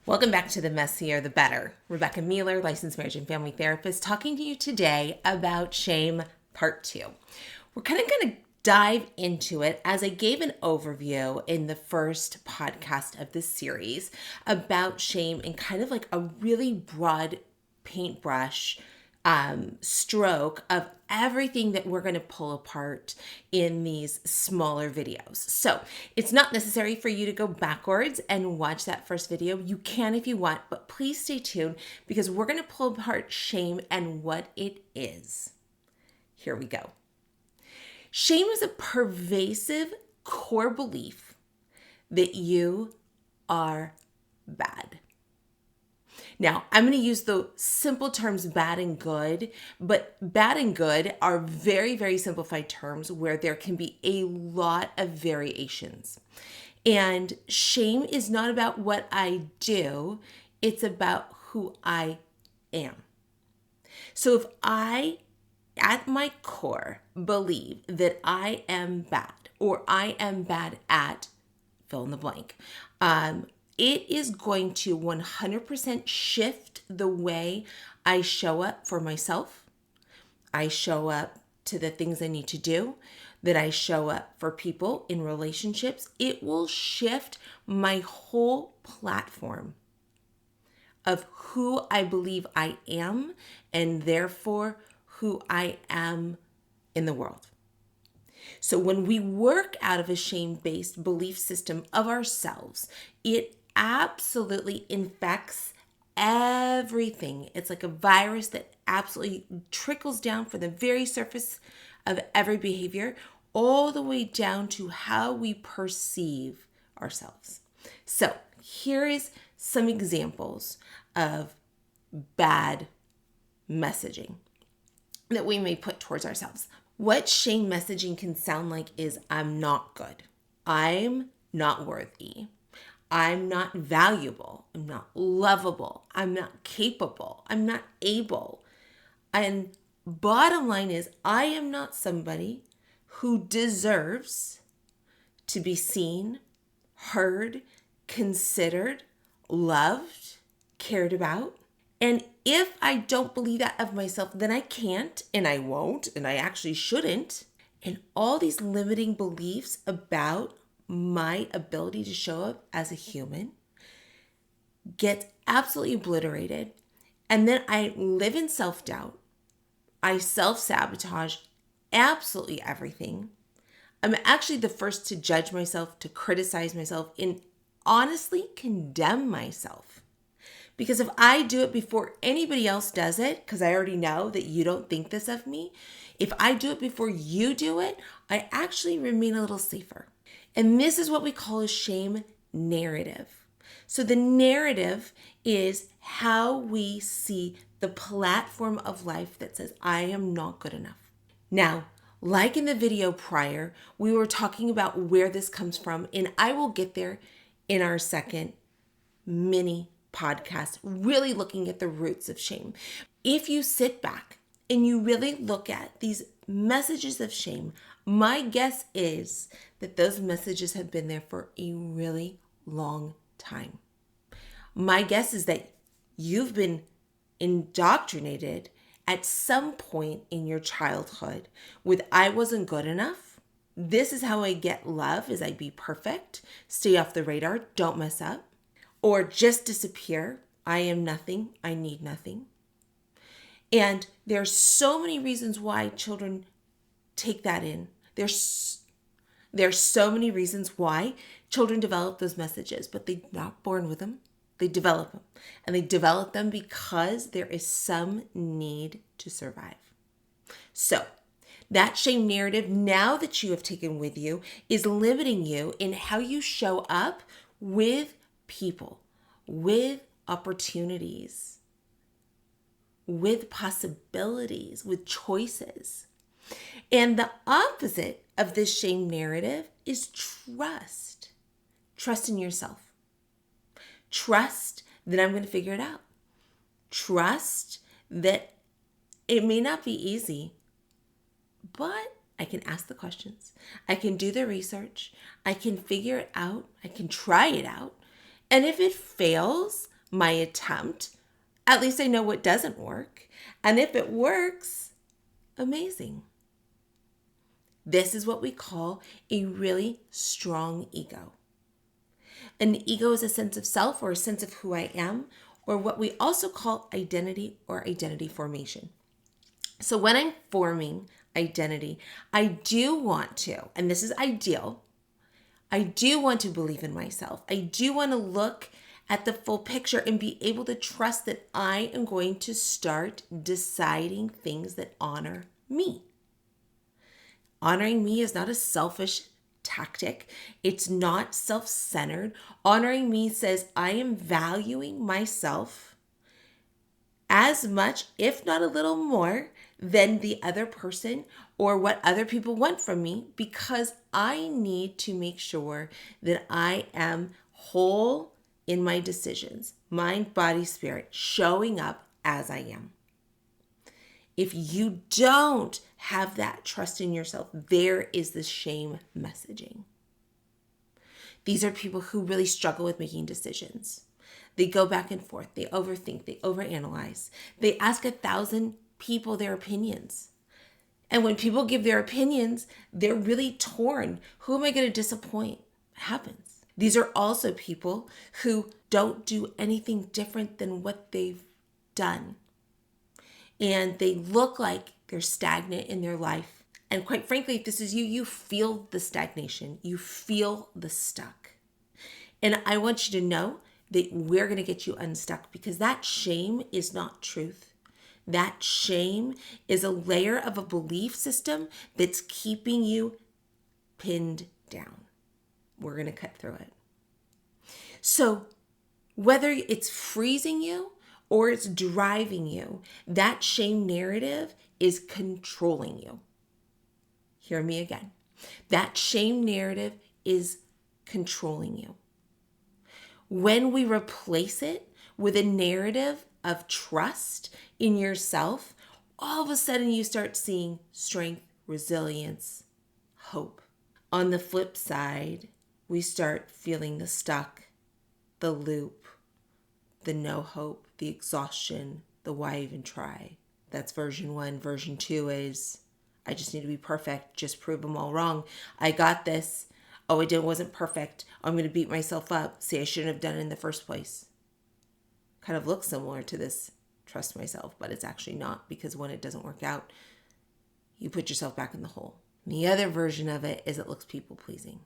Welcome back to The Messier, the Better. Rebecca Mueller, licensed marriage and family therapist, talking to you today about shame part 2. We're kind of going to dive into it as I gave an overview in the first podcast of this series about shame and kind of like a really broad paintbrush stroke of everything that we're going to pull apart in these smaller videos. So it's not necessary for you to go backwards and watch that first video. You can if you want, but please stay tuned because we're going to pull apart shame and what it is. Here we go. Shame is a pervasive core belief that you are bad. Now, I'm going to use the simple terms bad and good, but bad and good are very, very simplified terms where there can be a lot of variations. And shame is not about what I do, it's about who I am. So if I, at my core, believe that I am bad or I am bad at fill in the blank, it is going to 100% shift the way I show up for myself. I show up to the things I need to do, that I show up for people in relationships. It will shift my whole platform of who I believe I am and therefore who I am in the world. So when we work out of a shame-based belief system of ourselves, it absolutely infects everything. It's like a virus that absolutely trickles down from the very surface of every behavior all the way down to how we perceive ourselves. So here is some examples of bad messaging that we may put towards ourselves. What shame messaging can sound like is I'm not good. I'm not worthy. I'm not valuable. I'm not lovable. I'm not capable. I'm not able. And bottom line is I am not somebody who deserves to be seen, heard, considered, loved, cared about. And if I don't believe that of myself, then I can't and I won't and I actually shouldn't. And all these limiting beliefs about my ability to show up as a human gets absolutely obliterated. And then I live in self-doubt. I self-sabotage absolutely everything. I'm actually the first to judge myself, to criticize myself, and honestly condemn myself. Because if I do it before anybody else does it, because I already know that you don't think this of me, if I do it before you do it, I actually remain a little safer. And this is what we call a shame narrative. So the narrative is how we see the platform of life that says, I am not good enough. Now, like in the video prior, we were talking about where this comes from, and I will get there in our second mini podcast, really looking at the roots of shame. If you sit back and you really look at these messages of shame, my guess is that those messages have been there for a really long time. My guess is that you've been indoctrinated at some point in your childhood with I wasn't good enough. This is how I get love, is I be perfect, stay off the radar, don't mess up, or just disappear. I am nothing, I need nothing. And there are so many reasons why children take that in. There's so many reasons why children develop those messages, but they're not born with them. They develop them. And they develop them because there is some need to survive. So that shame narrative, now that you have taken with you, is limiting you in how you show up with people, with opportunities, with possibilities, with choices. And the opposite of this shame narrative is trust. Trust in yourself. Trust that I'm going to figure it out. Trust that it may not be easy, but I can ask the questions. I can do the research. I can figure it out. I can try it out. And if it fails, my attempt. At least I know what doesn't work. And if it works, amazing. This is what we call a really strong ego. An ego is a sense of self or a sense of who I am, or what we also call identity or identity formation. So when I'm forming identity, I do want to, and this is ideal, I do want to believe in myself. I do want to look at the full picture and be able to trust that I am going to start deciding things that honor me. Honoring me is not a selfish tactic. It's not self-centered. Honoring me says I am valuing myself as much, if not a little more, than the other person or what other people want from me, because I need to make sure that I am whole in my decisions, mind, body, spirit, showing up as I am. If you don't have that trust in yourself, there is this shame messaging. These are people who really struggle with making decisions. They go back and forth. They overthink. They overanalyze. They ask 1,000 people their opinions. And when people give their opinions, they're really torn. Who am I going to disappoint? It happens. These are also people who don't do anything different than what they've done. And they look like they're stagnant in their life. And quite frankly, if this is you, you feel the stagnation. You feel the stuck. And I want you to know that we're going to get you unstuck, because that shame is not truth. That shame is a layer of a belief system that's keeping you pinned down. We're going to cut through it. So whether it's freezing you or it's driving you, that shame narrative is controlling you. Hear me again. That shame narrative is controlling you. When we replace it with a narrative of trust in yourself, all of a sudden you start seeing strength, resilience, hope. On the flip side, we start feeling the stuck, the loop, the no hope, the exhaustion, the why even try. That's version 1. Version 2 is, I just need to be perfect. Just prove them all wrong. I got this. Oh, wasn't perfect. I'm going to beat myself up. See, I shouldn't have done it in the first place. Kind of looks similar to this trust myself, but it's actually not, because when it doesn't work out, you put yourself back in the hole. And the other version of it is it looks people pleasing.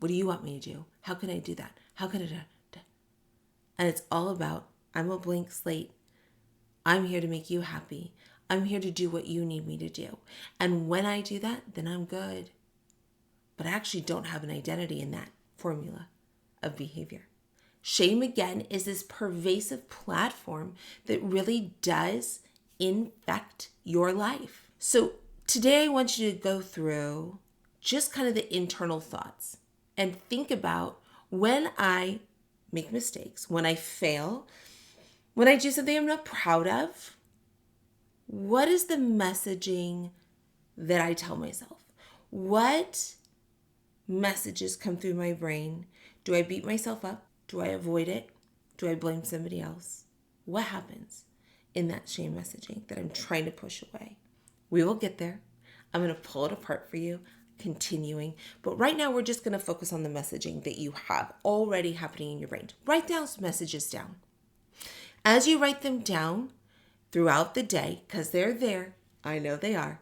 What do you want me to do? How can I do that? How can I do that? And it's all about, I'm a blank slate. I'm here to make you happy. I'm here to do what you need me to do. And when I do that, then I'm good. But I actually don't have an identity in that formula of behavior. Shame, again, is this pervasive platform that really does infect your life. So today I want you to go through just kind of the internal thoughts and think about, when I make mistakes, when I fail, when I do something I'm not proud of, what is the messaging that I tell myself? What messages come through my brain? Do I beat myself up? Do I avoid it? Do I blame somebody else? What happens in that shame messaging that I'm trying to push away? We will get there. I'm going to pull it apart for you, continuing. But right now, we're just going to focus on the messaging that you have already happening in your brain. Write those messages down. As you write them down throughout the day, because they're there, I know they are,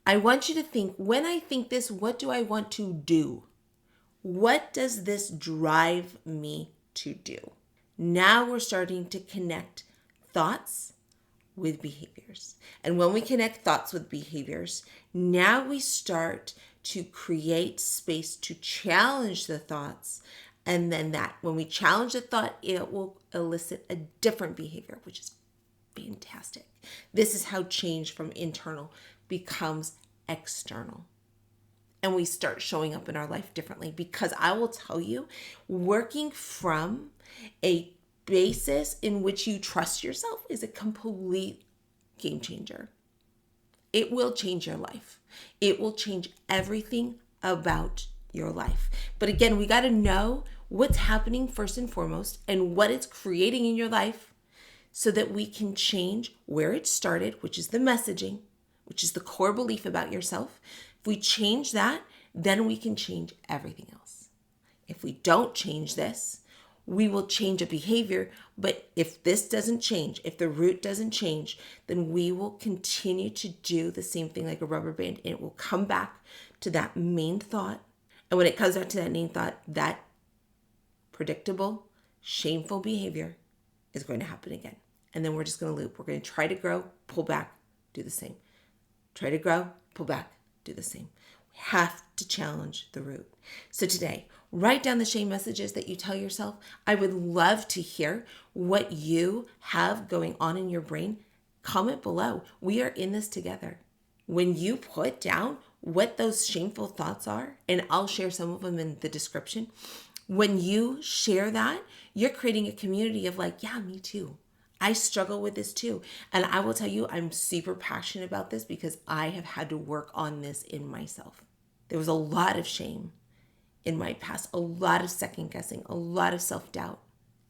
I want you to think, when I think this, what do I want to do? What does this drive me to do? Now we're starting to connect thoughts with behaviors. And when we connect thoughts with behaviors, now we start to create space to challenge the thoughts. And then when we challenge the thought, it will elicit a different behavior, which is fantastic. This is how change from internal becomes external. And we start showing up in our life differently, because I will tell you, working from a basis in which you trust yourself is a complete game changer. It will change your life. It will change everything about your life. But again, we got to know what's happening first and foremost and what it's creating in your life so that we can change where it started, which is the messaging, which is the core belief about yourself. If we change that, then we can change everything else. If we don't change this, we will change a behavior, but if this doesn't change, if the root doesn't change, then we will continue to do the same thing like a rubber band, and it will come back to that main thought. And when it comes back to that main thought, that predictable, shameful behavior is going to happen again. And then we're just going to loop. We're going to try to grow, pull back, do the same. Try to grow, pull back, do the same. We have to challenge the root. So today, write down the shame messages that you tell yourself. I would love to hear what you have going on in your brain. Comment below. We are in this together. When you put down what those shameful thoughts are, and I'll share some of them in the description, when you share that, you're creating a community of like, yeah, me too. I struggle with this too. And I will tell you, I'm super passionate about this because I have had to work on this in myself. There was a lot of shame in my past, a lot of second guessing, a lot of self-doubt.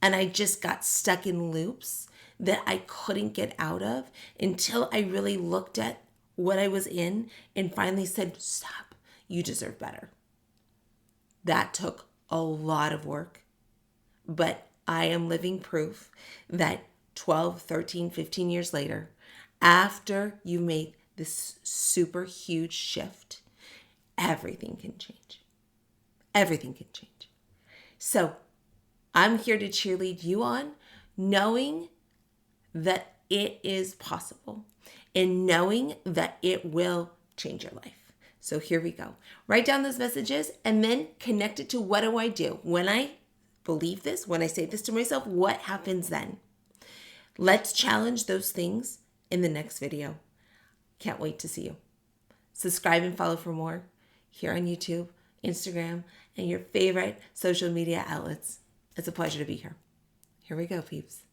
And I just got stuck in loops that I couldn't get out of until I really looked at what I was in and finally said, stop, you deserve better. That took a lot of work, but I am living proof that 12, 13, 15 years later, after you make this super huge shift, everything can change. Everything can change. So I'm here to cheerlead you on, knowing that it is possible and knowing that it will change your life. So here we go. Write down those messages and then connect it to what do I do? When I believe this, when I say this to myself, what happens then? Let's challenge those things in the next video. Can't wait to see you. Subscribe and follow for more here on YouTube, Instagram, and your favorite social media outlets. It's a pleasure to be here. Here we go, peeps.